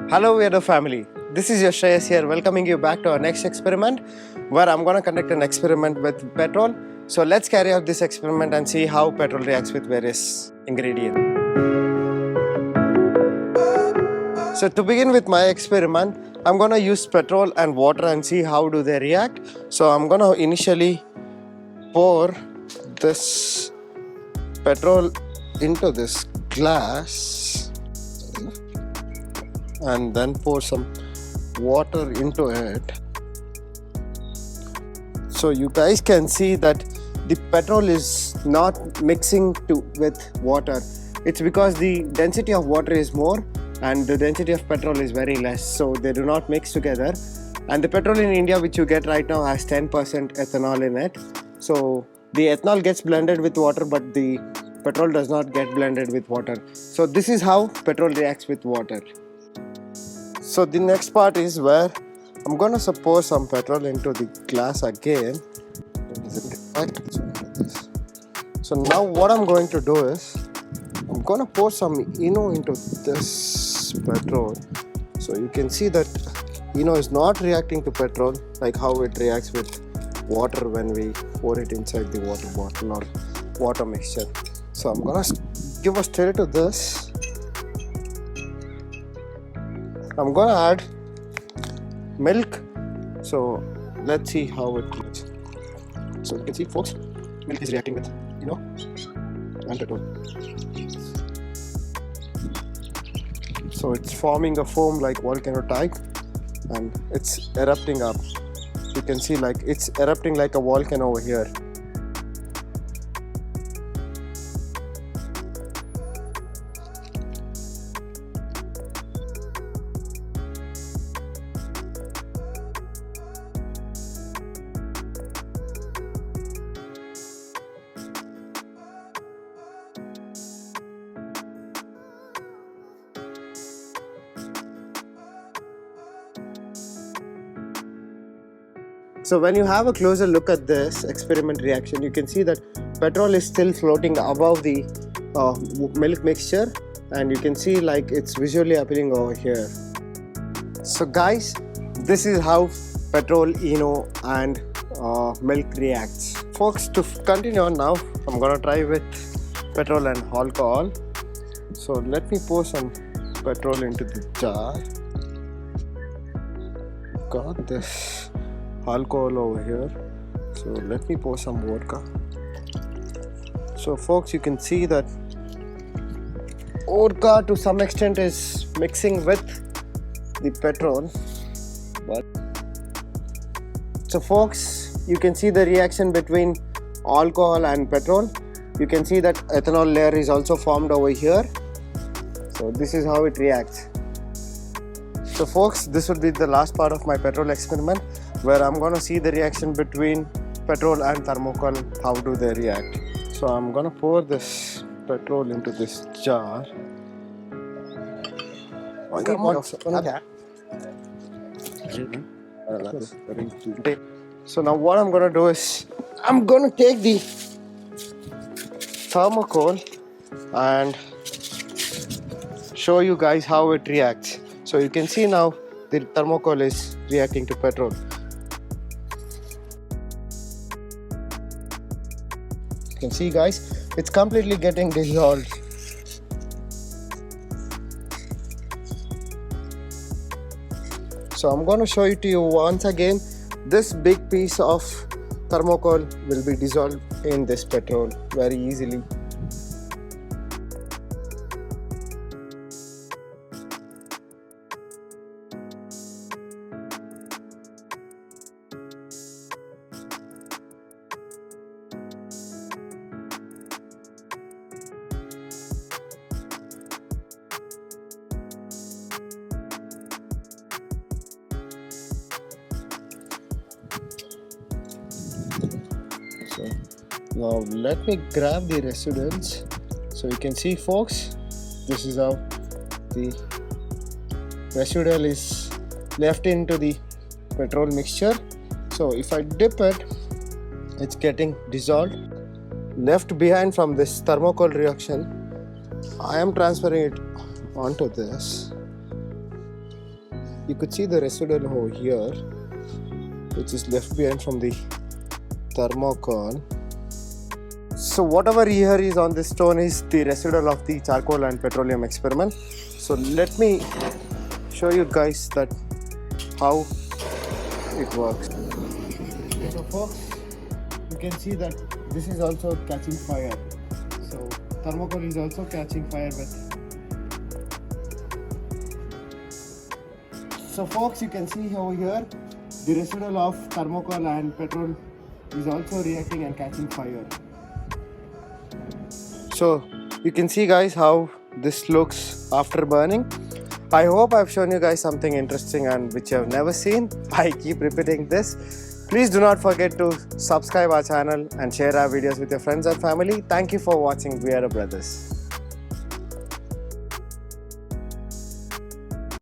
Hello Weirdo family, this is your Shreyas here welcoming you back to our next experiment where I'm going to conduct an experiment with petrol. So let's carry out this experiment and see how petrol reacts with various ingredients. So to begin with my experiment, I'm going to use petrol and water and see how do they react. So I'm going to initially pour this petrol into this glass and then pour some water into it. So you guys can see that the petrol is not mixing with water. It's because the density of water is more and the density of petrol is very less, so they do not mix together. And the petrol in India which you get right now has 10% ethanol in it. So the ethanol gets blended with water, but the petrol does not get blended with water. So this is how petrol reacts with water. So the next part is where I'm gonna pour some petrol into the glass again. So now what I'm going to do is I'm gonna pour some ENO into this petrol. So you can see that ENO is not reacting to petrol like how it reacts with water when we pour it inside the water bottle or water mixture. So I'm gonna give a stir to this. I'm gonna add milk. So let's see how it looks. So you can see, folks, milk is reacting with and petrol. So it's forming a foam like volcano type and it's erupting up. You can see like it's erupting like a volcano over here. So when you have a closer look at this experiment reaction, you can see that petrol is still floating above the milk mixture, and you can see like it's visually appealing over here. So guys, this is how petrol, ENO and milk reacts. Folks, to continue on now, I'm gonna try with petrol and alcohol. So let me pour some petrol into the jar. Got this alcohol over here, so let me pour some vodka. So folks, you can see that vodka to some extent is mixing with the petrol, but so folks, you can see the reaction between alcohol and petrol. You can see that ethanol layer is also formed over here. So this is how it reacts. So folks, this would be the last part of my petrol experiment, where I'm going to see the reaction between petrol and thermocol, how do they react. So I'm going to pour this petrol into this jar. So now what I'm going to do is, I'm going to take the thermocol and show you guys how it reacts. So you can see now the thermocol is reacting to petrol. You can see guys, it's completely getting dissolved. So I'm going to show it to you once again. This big piece of thermocol will be dissolved in this petrol very easily. So now let me grab the residuals. So you can see folks, this is how the residual is left into the petrol mixture. So if I dip it, it's getting dissolved. Left behind from this thermocol reaction, I am transferring it onto this. you could see the residual over here, which is left behind from the thermocol. So whatever here is on this stone is the residual of the charcoal and petroleum experiment. So let me show you guys that how it works. Okay, so folks, you can see that this is also catching fire. So thermocol is also catching fire with. So folks, you can see over here the residual of thermocol and petrol is also reacting and catching fire. So you can see guys how this looks after burning. I hope I've shown you guys something interesting and which you have never seen. I keep repeating this. Please do not forget to subscribe our channel and share our videos with your friends and family. Thank you for watching Weirdo Brothers.